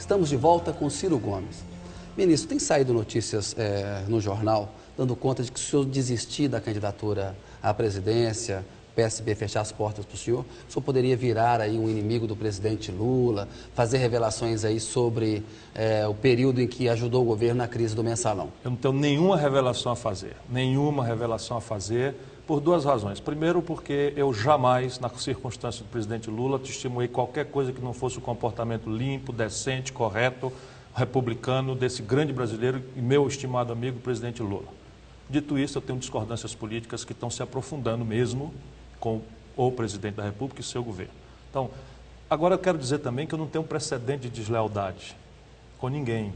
Estamos de volta com Ciro Gomes. Ministro, tem saído notícias no jornal dando conta de que se o senhor desistir da candidatura à presidência, o PSB fechar as portas para o senhor poderia virar aí um inimigo do presidente Lula, fazer revelações aí sobre o período em que ajudou o governo na crise do mensalão. Eu não tenho nenhuma revelação a fazer, por duas razões. Primeiro, porque eu jamais, na circunstância do presidente Lula, testemunhei qualquer coisa que não fosse o comportamento limpo, decente, correto, republicano desse grande brasileiro e meu estimado amigo, o presidente Lula. Dito isso, eu tenho discordâncias políticas que estão se aprofundando mesmo com o presidente da República e seu governo. Então, agora eu quero dizer também que eu não tenho precedente de deslealdade com ninguém,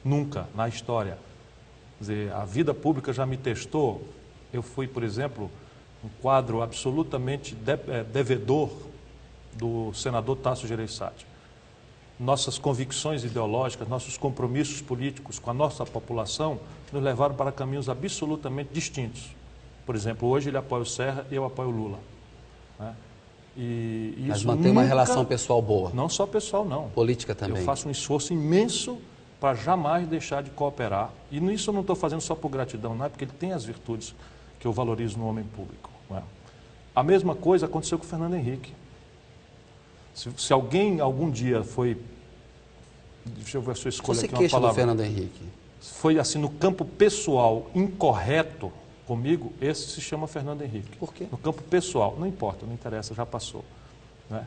nunca, na história. Quer dizer, a vida pública já me testou. Eu fui, por exemplo, um quadro absolutamente devedor do senador Tasso Gereissati. Nossas convicções ideológicas, nossos compromissos políticos com a nossa população nos levaram para caminhos absolutamente distintos. Por exemplo, hoje ele apoia o Serra e eu apoio o Lula. Né? Mas mantém uma relação pessoal boa? Não só pessoal, não. Política também? Eu faço um esforço imenso para jamais deixar de cooperar. E nisso eu não estou fazendo só por gratidão, não é porque ele tem as virtudes que eu valorizo no homem público. Não é? A mesma coisa aconteceu com o Fernando Henrique. Se alguém algum dia foi, deixa eu ver a sua escolha aqui, uma palavra. Do Fernando Henrique? Foi assim no campo pessoal incorreto comigo, esse se chama Fernando Henrique. Por quê? No campo pessoal, não importa, não interessa, já passou. Né?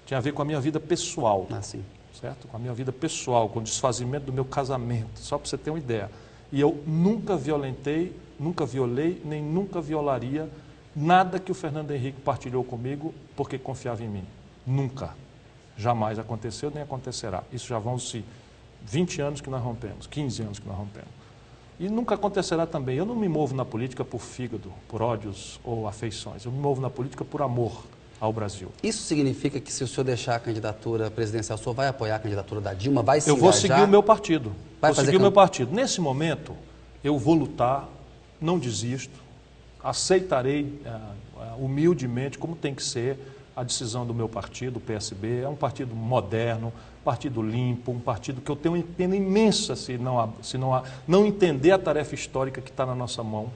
Tinha a ver com a minha vida pessoal. Ah, sim. Certo? Com a minha vida pessoal, com o desfazimento do meu casamento, só para você ter uma ideia. E eu nunca violentei, nunca violei, nem nunca violaria nada que o Fernando Henrique partilhou comigo porque confiava em mim. Nunca. Jamais aconteceu, nem acontecerá. Isso já vão-se 20 anos que nós rompemos, 15 anos que nós rompemos. E nunca acontecerá também. Eu não me movo na política por fígado, por ódios ou afeições. Eu me movo na política por amor ao Brasil. Isso significa que se o senhor deixar a candidatura presidencial, o senhor vai apoiar a candidatura da Dilma? Vai se Eu vou engajar? seguir o meu partido. Vai vou seguir o meu partido. Nesse momento, eu vou lutar, não desisto, aceitarei humildemente, como tem que ser, a decisão do meu partido, o PSB. É um partido moderno, partido limpo, um partido que eu tenho uma pena imensa se não entender a tarefa histórica que está na nossa mão,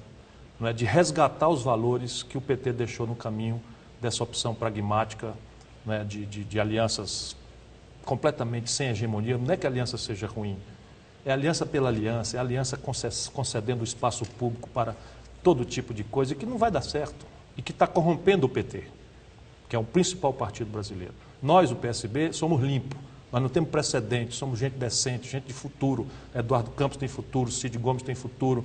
não é, de resgatar os valores que o PT deixou no caminho dessa opção pragmática, né, de alianças completamente sem hegemonia. Não é que a aliança seja ruim, é aliança pela aliança, é aliança concedendo espaço público para todo tipo de coisa que não vai dar certo e que está corrompendo o PT, que é o principal partido brasileiro. Nós, o PSB, somos limpos, nós não temos precedentes, somos gente decente, gente de futuro. Eduardo Campos tem futuro, Cid Gomes tem futuro,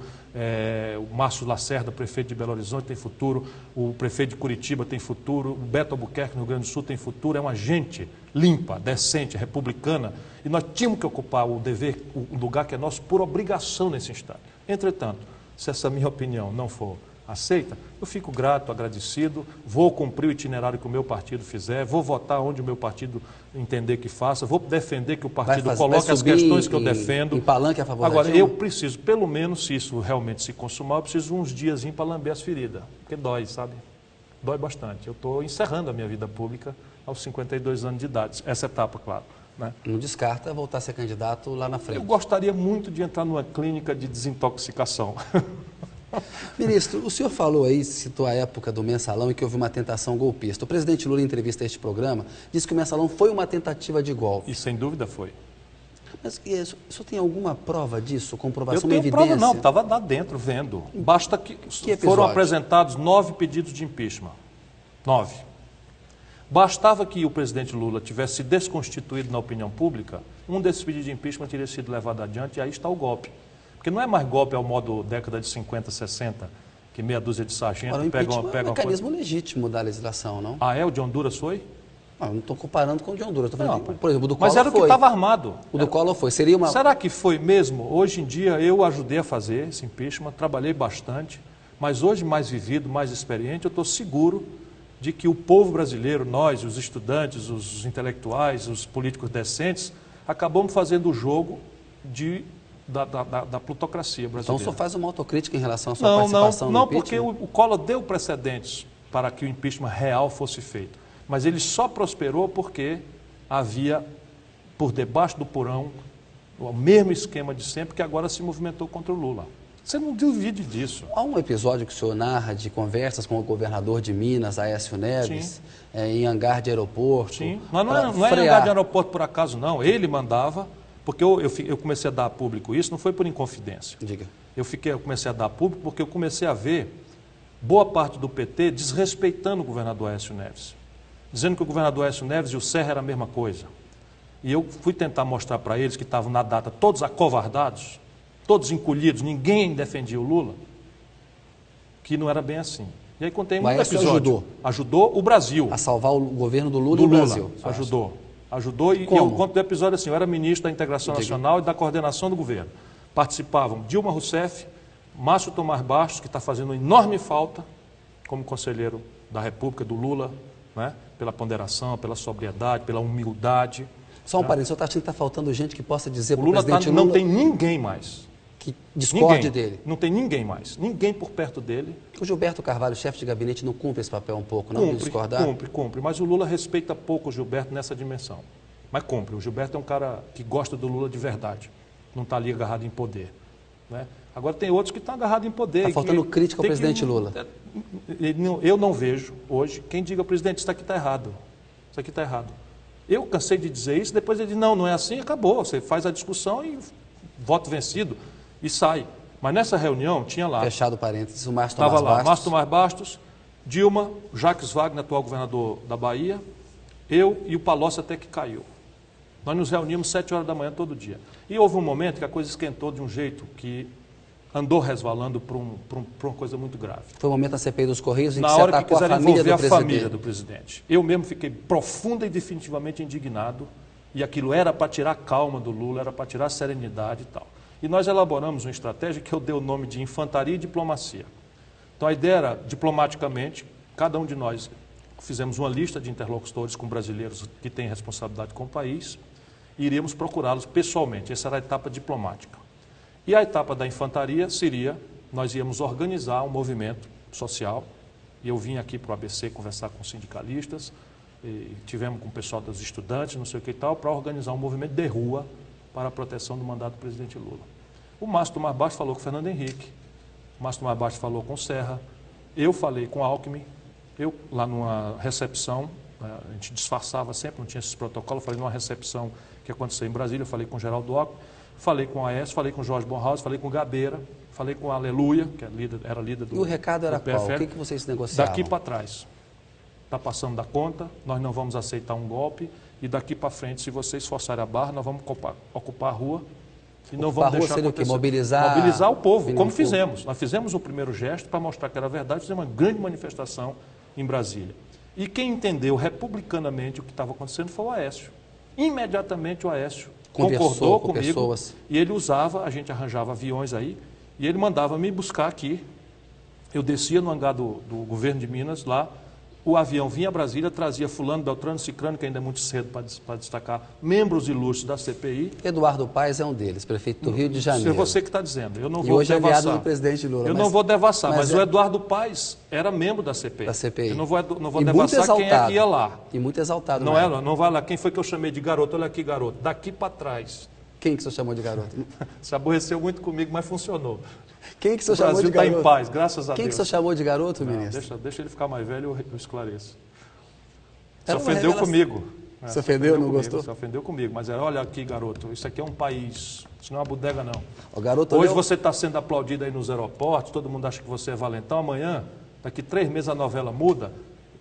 o Márcio Lacerda, prefeito de Belo Horizonte, tem futuro, o prefeito de Curitiba tem futuro, o Beto Albuquerque, no Rio Grande do Sul, tem futuro. É uma gente limpa, decente, republicana, e nós tínhamos que ocupar o dever, o lugar que é nosso, por obrigação nesse instante. Entretanto, se essa minha opinião não for aceita, eu fico grato, agradecido, vou cumprir o itinerário que o meu partido fizer, vou votar onde o meu partido entender que faça, vou defender que o partido coloque as questões que eu defendo. Em palanque a favor Agora, da Dilma? eu preciso, pelo menos, se isso realmente se consumar, eu preciso uns diazinhos para lamber as feridas, porque dói, sabe? Dói bastante. Eu estou encerrando a minha vida pública aos 52 anos de idade, essa etapa, claro. Né? Não descarta voltar a ser candidato lá na frente? Eu gostaria muito de entrar numa clínica de desintoxicação. Ministro, o senhor falou aí, citou a época do mensalão e que houve uma tentação golpista. O presidente Lula, em entrevista a este programa, disse que o mensalão foi uma tentativa de golpe. E sem dúvida foi. Mas o senhor tem alguma prova disso, comprovação, uma evidência? Prova não, estava lá dentro vendo. Basta que foram apresentados 9 pedidos de impeachment. 9. Bastava que o presidente Lula tivesse se desconstituído na opinião pública, um desses pedidos de impeachment teria sido levado adiante e aí está o golpe. Porque não é mais golpe ao modo década de 50, 60, que meia dúzia de sargentos pegam é um mecanismo legítimo da legislação, não? Ah, é? O de Honduras foi? Não, não estou comparando com o de Honduras. Estou falando, Não, por exemplo, o do Collor mas era o que estava armado. O do Collor foi. Seria uma... Será que foi mesmo? Hoje em dia eu ajudei a fazer esse impeachment, trabalhei bastante, mas hoje mais vivido, mais experiente, eu estou seguro de que o povo brasileiro, nós, os estudantes, os intelectuais, os políticos decentes, acabamos fazendo o jogo da plutocracia brasileira. Então o senhor faz uma autocrítica em relação à sua participação no impeachment? Não, porque o Collor deu precedentes para que o impeachment real fosse feito. Mas ele só prosperou porque havia por debaixo do porão, o mesmo esquema de sempre, que agora se movimentou contra o Lula. Você não duvide disso. Há um episódio que o senhor narra de conversas com o governador de Minas, Aécio Neves, em hangar de aeroporto. Sim, mas não é hangar de aeroporto por acaso, não. Ele mandava, porque eu comecei a dar público isso, não foi por inconfidência. Diga. Eu comecei a dar público porque eu comecei a ver boa parte do PT desrespeitando o governador Aécio Neves, dizendo que o governador Aécio Neves e o Serra era a mesma coisa. E eu fui tentar mostrar para eles que estavam na data todos acovardados, todos encolhidos, ninguém defendia o Lula, que não era bem assim. E aí contei muito episódio. Ajudou o Brasil. A salvar o governo do Lula e o Brasil. Ajudou e eu conto do episódio assim, eu era ministro da Integração Nacional e da Coordenação do Governo. Participavam Dilma Rousseff, Márcio Tomás Bastos, que está fazendo enorme falta como conselheiro da República, do Lula, né? Pela ponderação, pela sobriedade, pela humildade. Só um parênteses, o senhor está achando que está faltando gente que possa dizer para o Lula presidente Lula... Não tem ninguém mais. Que discorde dele. Não tem ninguém mais. Ninguém por perto dele. O Gilberto Carvalho, chefe de gabinete, não cumpre esse papel um pouco, não? De discordar? Cumpre. Mas o Lula respeita pouco o Gilberto nessa dimensão. Mas cumpre. O Gilberto é um cara que gosta do Lula de verdade. Não está ali agarrado em poder. Né? Agora tem outros que estão agarrados em poder. Está faltando crítica ao presidente Lula. Eu não vejo hoje quem diga, presidente, isso aqui está errado. Isso aqui está errado. Eu cansei de dizer isso, depois ele diz, não é assim, acabou. Você faz a discussão e voto vencido e sai. Mas nessa reunião tinha lá... Fechado parênteses, o Márcio Tomás Bastos. Estava lá, Márcio Tomás Bastos, Dilma, Jacques Wagner, atual governador da Bahia, eu e o Palocci até que caiu. Nós nos reunimos 7 horas da manhã todo dia. E houve um momento que a coisa esquentou de um jeito que andou resvalando para uma coisa muito grave. Foi o momento da CPI dos Correios em que na você hora que atacou quiseram a família envolver do a presidente. família do presidente. Eu mesmo fiquei profunda e definitivamente indignado, e aquilo era para tirar a calma do Lula, era para tirar a serenidade e tal. E nós elaboramos uma estratégia que eu dei o nome de infantaria e diplomacia. Então a ideia era, diplomaticamente, cada um de nós fizemos uma lista de interlocutores com brasileiros que têm responsabilidade com o país, e iríamos procurá-los pessoalmente. Essa era a etapa diplomática. E a etapa da infantaria seria, nós íamos organizar um movimento social, e eu vim aqui para o ABC conversar com sindicalistas, e tivemos com o pessoal dos estudantes, não sei o que e tal, para organizar um movimento de rua para a proteção do mandato do presidente Lula. O Márcio Tomás Bastos falou com o Fernando Henrique, o Márcio Tomás Bastos falou com o Serra, eu falei com o Alckmin, eu lá numa recepção, a gente disfarçava sempre, não tinha esses protocolos, falei numa recepção que aconteceu em Brasília, eu falei com o Geraldo Alckmin, falei com o Aécio, falei com o Jorge Bornhaus, falei com o Gabeira, falei com o Aleluia, que era líder do... E o recado era qual? O que vocês negociavam? Daqui para trás. Está passando da conta, nós não vamos aceitar um golpe, e daqui para frente, se vocês forçarem a barra, nós vamos ocupar a rua e não vamos deixar acontecer. Mobilizar o povo, como fizemos. Nós fizemos o primeiro gesto para mostrar que era verdade, fizemos uma grande manifestação em Brasília. E quem entendeu republicanamente o que estava acontecendo foi o Aécio. Imediatamente o Aécio concordou comigo pessoas. E ele usava, a gente arranjava aviões aí, e ele mandava me buscar aqui. Eu descia no hangar do governo de Minas, lá, o avião vinha a Brasília, trazia fulano, beltrano, cicrano, que ainda é muito cedo para destacar, membros ilustres da CPI. Eduardo Paes é um deles, prefeito do Rio de Janeiro. É você que está dizendo, eu não e vou hoje devassar. É aliado do presidente Lula. Eu não vou devassar, mas o Eduardo Paes era membro da CPI. Eu não vou devassar quem é que ia lá. E muito exaltado. Não vai lá. Quem foi que eu chamei de garoto? Olha aqui, garoto. Daqui para trás. Quem que você chamou de garoto? Se aborreceu muito comigo, mas funcionou. Quem que você chamou de garoto? O Brasil está em paz, graças a Deus. Quem que você chamou de garoto, ministro? Deixa ele ficar mais velho, eu esclareço. Se ofendeu comigo. Se ofendeu, não gostou? Se ofendeu comigo, mas era, olha aqui, garoto, isso aqui é um país, isso não é uma bodega, não. O garoto hoje você está sendo aplaudido aí nos aeroportos, todo mundo acha que você é valentão, amanhã, daqui 3 meses a novela muda,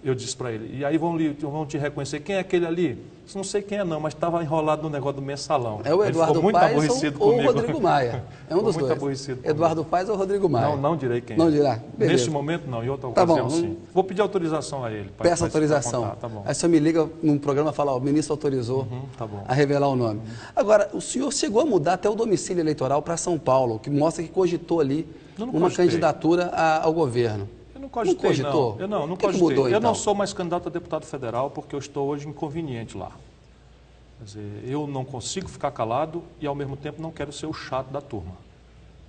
eu disse para ele, e aí vão te reconhecer, quem é aquele ali? Não sei quem é não, mas estava enrolado no negócio do mensalão. É o Eduardo Paes ou o Rodrigo Maia. É um dos dois. Aborrecido Eduardo Paes ou Rodrigo Maia? Não direi quem não dirá? Beleza. Neste momento não, em outra ocasião sim. Vou pedir autorização a ele. Peça autorização. Tá bom. Aí o senhor me liga num programa e fala, o ministro autorizou a revelar o nome. Agora, o senhor chegou a mudar até o domicílio eleitoral para São Paulo, que mostra que cogitou ali uma candidatura ao governo. Não cogitou? Não cogitei. Mudou, eu então? não sou mais candidato a deputado federal porque eu estou hoje inconveniente lá. Quer dizer, eu não consigo ficar calado e, ao mesmo tempo, não quero ser o chato da turma.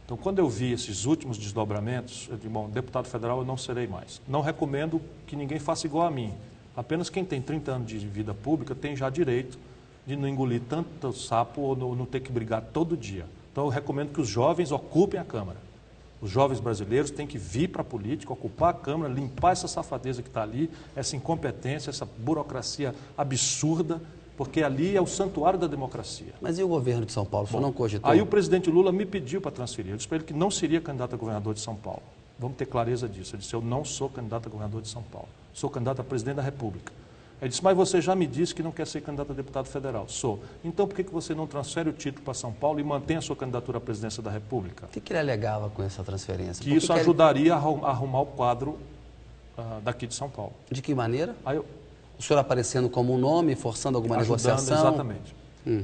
Então, quando eu vi esses últimos desdobramentos, eu disse, bom, deputado federal eu não serei mais. Não recomendo que ninguém faça igual a mim. Apenas quem tem 30 anos de vida pública tem já direito de não engolir tanto sapo ou não ter que brigar todo dia. Então, eu recomendo que os jovens ocupem a Câmara. Os jovens brasileiros têm que vir para a política, ocupar a Câmara, limpar essa safadeza que está ali, essa incompetência, essa burocracia absurda, porque ali é o santuário da democracia. Mas e o governo de São Paulo? O senhor não cogitou? Aí o presidente Lula me pediu para transferir. Eu disse para ele que não seria candidato a governador de São Paulo. Vamos ter clareza disso. Eu disse, eu não sou candidato a governador de São Paulo. Sou candidato a presidente da República. Ele disse, mas você já me disse que não quer ser candidato a deputado federal. Sou. Então por que você não transfere o título para São Paulo e mantém a sua candidatura à presidência da República? O que ele alegava com essa transferência? Que isso ajudaria a arrumar o quadro daqui de São Paulo. De que maneira? Aí o senhor aparecendo como um nome, forçando alguma negociação? Exatamente.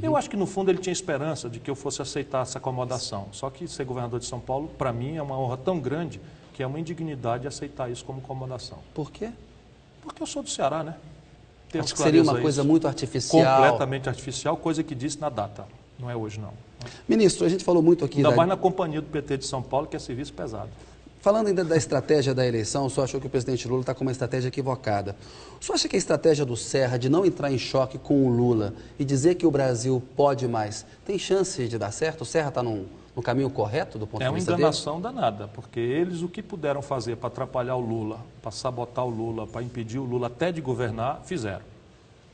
Eu acho que no fundo ele tinha esperança de que eu fosse aceitar essa acomodação. Só que ser governador de São Paulo, para mim, é uma honra tão grande que é uma indignidade aceitar isso como acomodação. Por quê? Porque eu sou do Ceará, né? Acho que seria uma coisa muito artificial. Completamente artificial, coisa que disse na data. Não é hoje, não. Ministro, a gente falou muito aqui... Ainda mais na companhia do PT de São Paulo, que é serviço pesado. Falando ainda da estratégia da eleição, o senhor achou que o presidente Lula está com uma estratégia equivocada. O senhor acha que a estratégia do Serra de não entrar em choque com o Lula e dizer que o Brasil pode mais, tem chance de dar certo? O Serra está no caminho correto do ponto de vista dele? É uma enganação danada, porque eles o que puderam fazer para atrapalhar o Lula, para sabotar o Lula, para impedir o Lula até de governar, fizeram.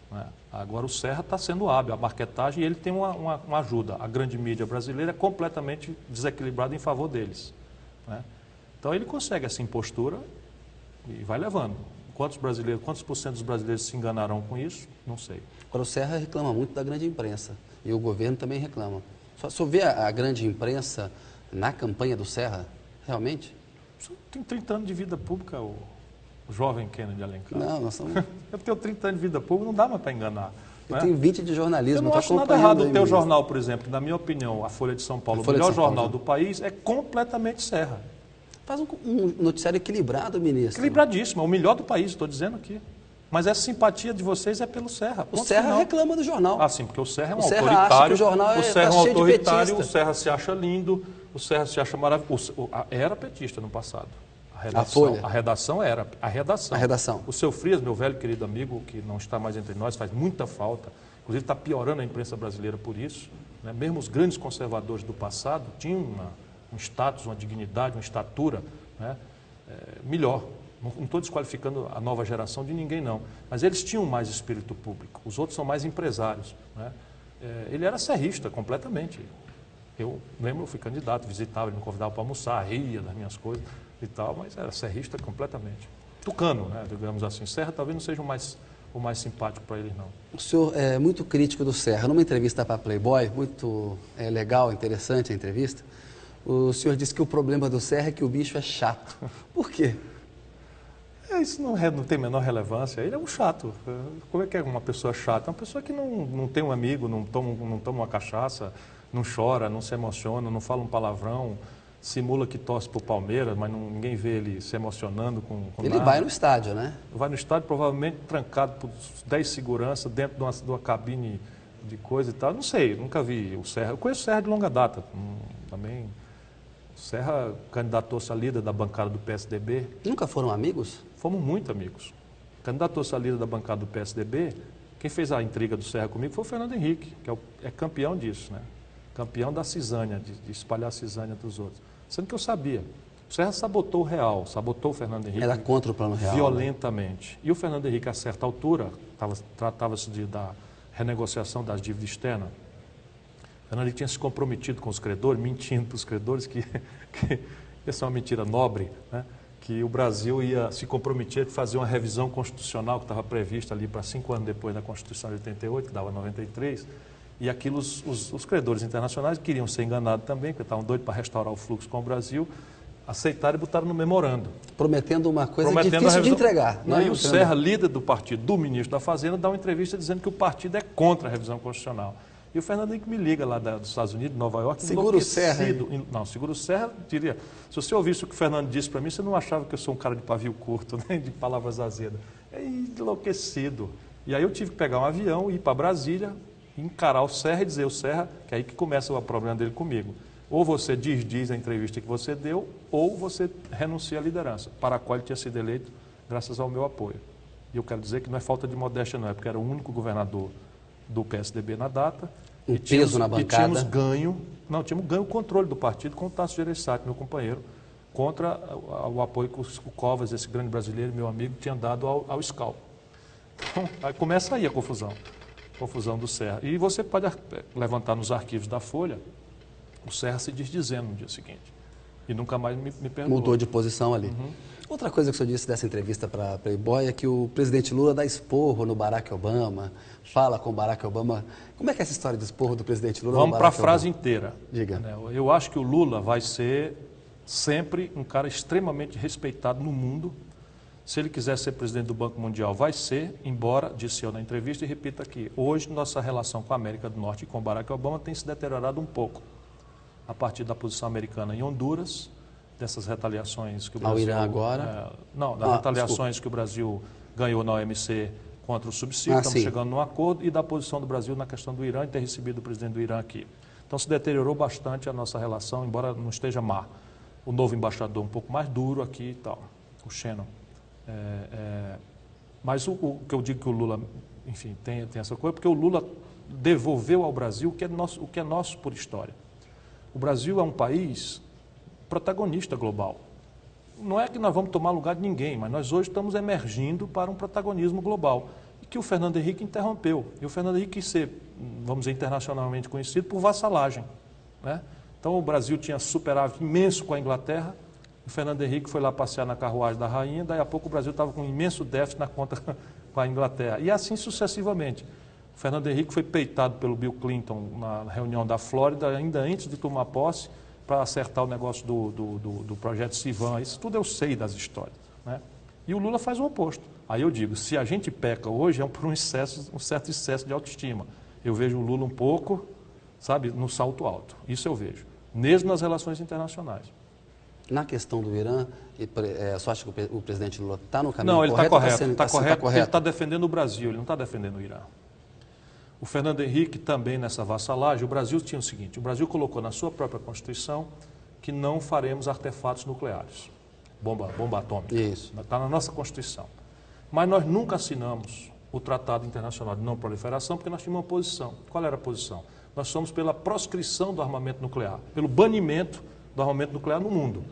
Né? Agora o Serra está sendo hábil, a marquetagem, e ele tem uma ajuda. A grande mídia brasileira é completamente desequilibrada em favor deles. Né? Então ele consegue essa impostura e vai levando. Quantos por cento dos brasileiros se enganarão com isso? Não sei. Agora o Serra reclama muito da grande imprensa e o governo também reclama. Só vê a grande imprensa na campanha do Serra, realmente? Tem 30 anos de vida pública, o jovem Kennedy Alencar. Não, nós somos... Eu tenho 30 anos de vida pública, não dá mais para enganar. Eu tenho 20 de jornalismo. Eu não acho nada errado o teu jornal, por exemplo, na minha opinião, a Folha de São Paulo, o melhor jornal do país, é completamente Serra. Faz um noticiário equilibrado, ministro. Equilibradíssimo, é o melhor do país, estou dizendo aqui. Mas essa simpatia de vocês é pelo Serra. O Serra reclama do jornal. Ah, sim, porque o Serra é um autoritário. Acha que o jornal Serra é um autoritário, o Serra se acha lindo, o Serra se acha maravilhoso. Era petista no passado. A redação era. A redação. O seu Frias, meu velho querido amigo, que não está mais entre nós, faz muita falta. Inclusive está piorando a imprensa brasileira por isso. Né? Mesmo os grandes conservadores do passado tinham um status, uma dignidade, uma estatura, né? Melhor. Não estou desqualificando a nova geração de ninguém, não. Mas eles tinham mais espírito público. Os outros são mais empresários. Né? Ele era serrista, completamente. Eu lembro, eu fui candidato, visitava, ele me convidava para almoçar, ria das minhas coisas e tal, mas era serrista completamente. Tucano, né? Digamos assim. Serra talvez não seja o mais simpático para eles, não. O senhor é muito crítico do Serra. Numa entrevista para Playboy, muito legal, interessante a entrevista, o senhor disse que o problema do Serra é que o bicho é chato. Por quê? Isso não tem a menor relevância. Ele é um chato. Como é que é uma pessoa chata? É uma pessoa que não tem um amigo, não toma uma cachaça, não chora, não se emociona, não fala um palavrão, simula que torce para o Palmeiras, mas ninguém vê ele se emocionando com ele nada. Vai no estádio, né? Vai no estádio, provavelmente trancado por 10 seguranças dentro de uma cabine de coisa e tal. Não sei, nunca vi o Serra. Eu conheço o Serra de longa data. Também. O Serra candidatou-se a líder da bancada do PSDB. Nunca foram amigos? Fomos muito amigos. Candidatou-se a líder da bancada do PSDB. Quem fez a intriga do Serra comigo foi o Fernando Henrique, que é campeão disso, né? Campeão da cisânia, de espalhar a cisânia dos outros. Sendo que eu sabia. O Serra sabotou o Real, sabotou o Fernando Henrique. Era contra o Plano Real. Violentamente. Né? E o Fernando Henrique, a certa altura, tratava-se da renegociação das dívidas externas. O Fernando Henrique tinha se comprometido com os credores, mentindo para os credores, que essa é uma mentira nobre, né? Que o Brasil ia se comprometer a fazer uma revisão constitucional que estava prevista ali para 5 anos depois da Constituição de 88, que dava 93, e aquilo os credores internacionais queriam ser enganados também, porque estavam doidos para restaurar o fluxo com o Brasil, aceitaram e botaram no memorando. Prometendo uma coisa difícil de entregar. Né? E o Serra, líder do partido, do ministro da Fazenda, dá uma entrevista dizendo que o partido é contra a revisão constitucional. E o Fernando Henrique me liga lá dos Estados Unidos, de Nova York, segura o Serra. Não, segura o Serra, diria. Se você ouvisse o que o Fernando disse para mim, você não achava que eu sou um cara de pavio curto, né, de palavras azedas. É enlouquecido. E aí eu tive que pegar um avião, ir para Brasília, encarar o Serra e dizer ao Serra, que é aí que começa o problema dele comigo. Ou você diz a entrevista que você deu, ou você renuncia à liderança, para a qual ele tinha sido eleito graças ao meu apoio. E eu quero dizer que não é falta de modéstia, não, é porque era o único governador do PSDB na data. Um peso na bancada. E tínhamos ganho o controle do partido com o Tasso Gereissati, meu companheiro, contra o apoio que o Covas, esse grande brasileiro, meu amigo, tinha dado ao Scal. Então, aí começa aí a confusão do Serra. E você pode levantar nos arquivos da Folha, o Serra se desdizendo no dia seguinte. E nunca mais me perdoou. Mudou de posição ali. Outra coisa que o senhor disse dessa entrevista para Playboy é que o presidente Lula dá esporro no Barack Obama, fala com o Barack Obama. Como é que é essa história de esporro do presidente Lula? Vamos para a frase inteira. Diga. Eu acho que o Lula vai ser sempre um cara extremamente respeitado no mundo. Se ele quiser ser presidente do Banco Mundial, vai ser, embora, disse eu na entrevista e repito aqui, hoje nossa relação com a América do Norte e com o Barack Obama tem se deteriorado um pouco. A partir da posição americana em Honduras, dessas retaliações que o Brasil... Ao Irã agora? Das retaliações que o Brasil ganhou na OMC contra o subsídio, estamos chegando num acordo, e da posição do Brasil na questão do Irã e ter recebido o presidente do Irã aqui. Então se deteriorou bastante a nossa relação, embora não esteja má. O novo embaixador um pouco mais duro aqui e tal, o Shannon. Mas o que eu digo que o Lula, enfim, tem essa coisa, porque o Lula devolveu ao Brasil o que é nosso por história. O Brasil é um país protagonista global. Não é que nós vamos tomar lugar de ninguém, mas nós hoje estamos emergindo para um protagonismo global, que o Fernando Henrique interrompeu. E o Fernando Henrique quis ser, vamos dizer, internacionalmente conhecido por vassalagem, né? Então o Brasil tinha superávit imenso com a Inglaterra, o Fernando Henrique foi lá passear na carruagem da rainha, daí a pouco o Brasil estava com um imenso déficit na conta com a Inglaterra. E assim sucessivamente. O Fernando Henrique foi peitado pelo Bill Clinton na reunião da Flórida, ainda antes de tomar posse, para acertar o negócio do projeto Sivan. Isso tudo eu sei das histórias, né? E o Lula faz o oposto. Aí eu digo, se a gente peca hoje, é por um certo excesso de autoestima. Eu vejo o Lula um pouco, sabe, no salto alto. Isso eu vejo. Mesmo nas relações internacionais. Na questão do Irã, você acha que o presidente Lula está no caminho correto? Não, ele está correto. Está correto. Ele está defendendo o Brasil, ele não está defendendo o Irã. O Fernando Henrique também nessa vassalagem, o Brasil tinha o seguinte, o Brasil colocou na sua própria Constituição que não faremos artefatos nucleares, bomba atômica. Isso. Está na nossa Constituição. Mas nós nunca assinamos o Tratado Internacional de Não Proliferação porque nós tínhamos uma posição. Qual era a posição? Nós somos pela proscrição do armamento nuclear, pelo banimento do armamento nuclear no mundo.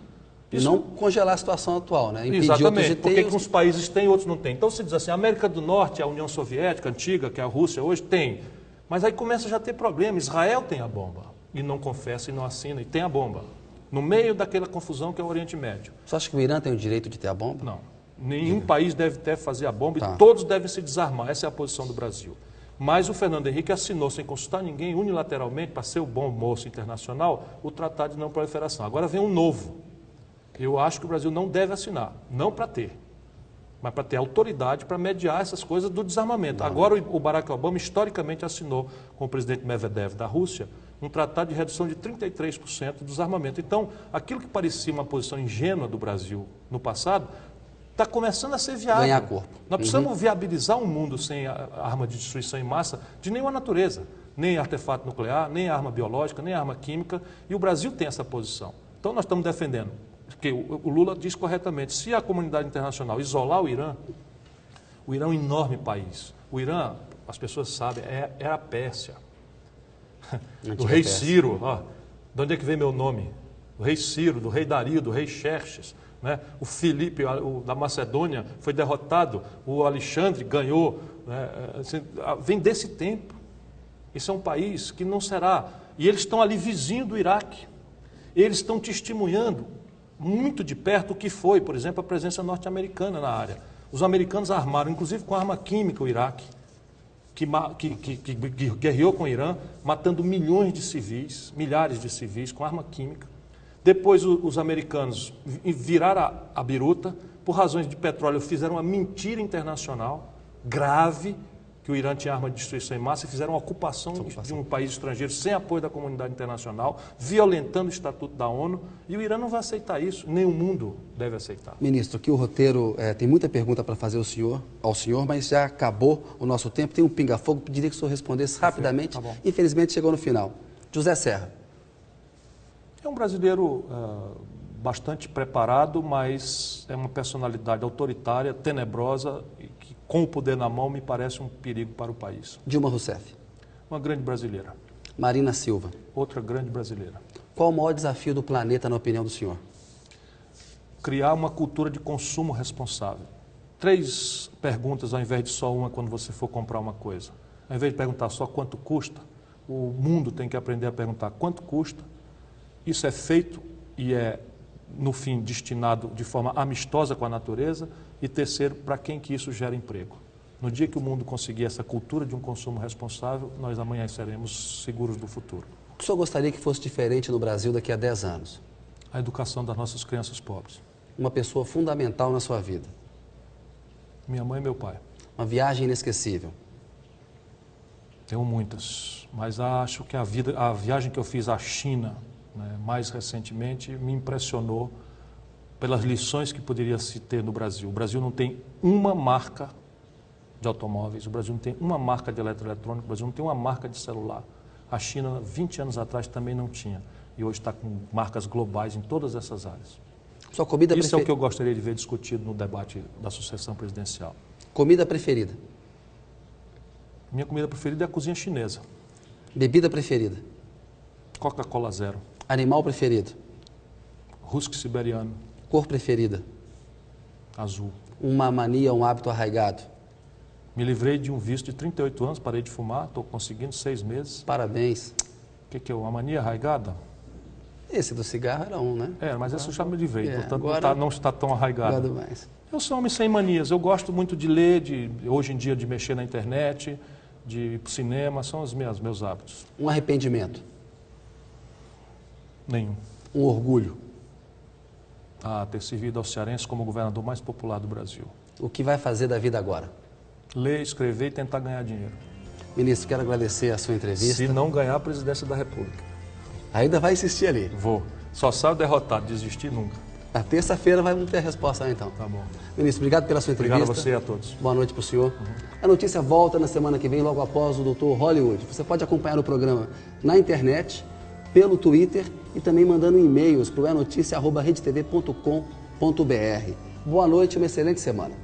E não congelar a situação atual, né? Impedir exatamente, porque uns países têm, outros não têm. Então se diz assim, a América do Norte, a União Soviética antiga, que é a Rússia hoje, tem. Mas aí começa já a ter problema. Israel tem a bomba, e não confessa, e não assina, e tem a bomba. No meio daquela confusão que é o Oriente Médio. Você acha que o Irã tem o direito de ter a bomba? Não. Nenhum país deve fazer a bomba e todos devem se desarmar. Essa é a posição do Brasil. Mas o Fernando Henrique assinou, sem consultar ninguém, unilateralmente, para ser o bom moço internacional, o Tratado de Não Proliferação. Agora vem um novo. Eu acho que o Brasil não deve assinar, não para ter, mas para ter autoridade para mediar essas coisas do desarmamento. Agora o Barack Obama historicamente assinou com o presidente Medvedev da Rússia um tratado de redução de 33% do desarmamento. Então, aquilo que parecia uma posição ingênua do Brasil no passado, está começando a ser viável. Ganhar corpo. Nós precisamos viabilizar um mundo sem arma de destruição em massa de nenhuma natureza, nem artefato nuclear, nem arma biológica, nem arma química, e o Brasil tem essa posição. Então, nós estamos defendendo. Porque o Lula diz corretamente, se a comunidade internacional isolar o Irã é um enorme país. O Irã, as pessoas sabem, era a Pérsia. Do rei Ciro, de onde é que vem meu nome? Do rei Ciro, do rei Dario, do rei Xerxes, né? O Filipe, da Macedônia, foi derrotado, o Alexandre ganhou, né? Assim, vem desse tempo. Isso é um país que não será. E eles estão ali vizinho do Iraque. Eles estão testemunhando muito de perto o que foi, por exemplo, a presença norte-americana na área. Os americanos armaram, inclusive com arma química, o Iraque, que guerreou com o Irã, matando milhões de civis, milhares de civis com arma química. Depois os americanos viraram a biruta, por razões de petróleo, fizeram uma mentira internacional grave, que o Irã tinha arma de destruição em massa, e fizeram uma ocupação de um país estrangeiro sem apoio da comunidade internacional, violentando o Estatuto da ONU, e o Irã não vai aceitar isso, nem o mundo deve aceitar. Ministro, aqui o roteiro tem muita pergunta para fazer ao senhor, mas já acabou o nosso tempo, tem um pinga-fogo, pediria que o senhor respondesse rapidamente, tá bom. Infelizmente chegou no final. José Serra. É um brasileiro bastante preparado, mas é uma personalidade autoritária, tenebrosa, e que com o poder na mão me parece um perigo para o país. Dilma Rousseff. Uma grande brasileira. Marina Silva. Outra grande brasileira. Qual o maior desafio do planeta, na opinião do senhor? Criar uma cultura de consumo responsável. 3 perguntas ao invés de só uma quando você for comprar uma coisa. Ao invés de perguntar só quanto custa, o mundo tem que aprender a perguntar quanto custa. Isso é feito e é, no fim, destinado de forma amistosa com a natureza. E terceiro, para quem que isso gera emprego. No dia que o mundo conseguir essa cultura de um consumo responsável, nós amanhã seremos seguros do futuro. O que o senhor gostaria que fosse diferente no Brasil daqui a 10 anos? A educação das nossas crianças pobres. Uma pessoa fundamental na sua vida? Minha mãe e meu pai. Uma viagem inesquecível? Tenho muitas, mas acho que a viagem que eu fiz à China, né, mais recentemente, me impressionou pelas lições que poderia se ter no Brasil. O Brasil não tem uma marca de automóveis, o Brasil não tem uma marca de eletroeletrônico, o Brasil não tem uma marca de celular. A China, 20 anos atrás, também não tinha. E hoje está com marcas globais em todas essas áreas. Sua comida Isso é o que eu gostaria de ver discutido no debate da sucessão presidencial. Comida preferida? Minha comida preferida é a cozinha chinesa. Bebida preferida? Coca-Cola Zero. Animal preferido? Husky siberiano. Cor preferida? Azul. Uma mania, um hábito arraigado? Me livrei de um vício de 38 anos, parei de fumar, estou conseguindo 6 meses. Parabéns. O que é uma mania arraigada? Esse do cigarro era um, né? Mas esse eu já me livrei, portanto agora, não está tão arraigado. Mais. Eu sou um homem sem manias, eu gosto muito de ler, hoje em dia de mexer na internet, de ir para o cinema, são os meus hábitos. Um arrependimento? Nenhum. Um orgulho? Ter servido ao cearense como o governador mais popular do Brasil. O que vai fazer da vida agora? Ler, escrever e tentar ganhar dinheiro. Ministro, quero agradecer a sua entrevista. Se não ganhar a presidência da República. Ainda vai insistir ali? Vou. Só saio derrotado, desistir nunca. Na terça-feira vamos ter a resposta então. Tá bom. Ministro, obrigado pela sua entrevista. Obrigado a você e a todos. Boa noite para o senhor. A notícia volta na semana que vem, logo após o Dr. Hollywood. Você pode acompanhar o programa na internet, pelo Twitter e também mandando e-mails para o enoticia@redetv.com.br. Boa noite e uma excelente semana.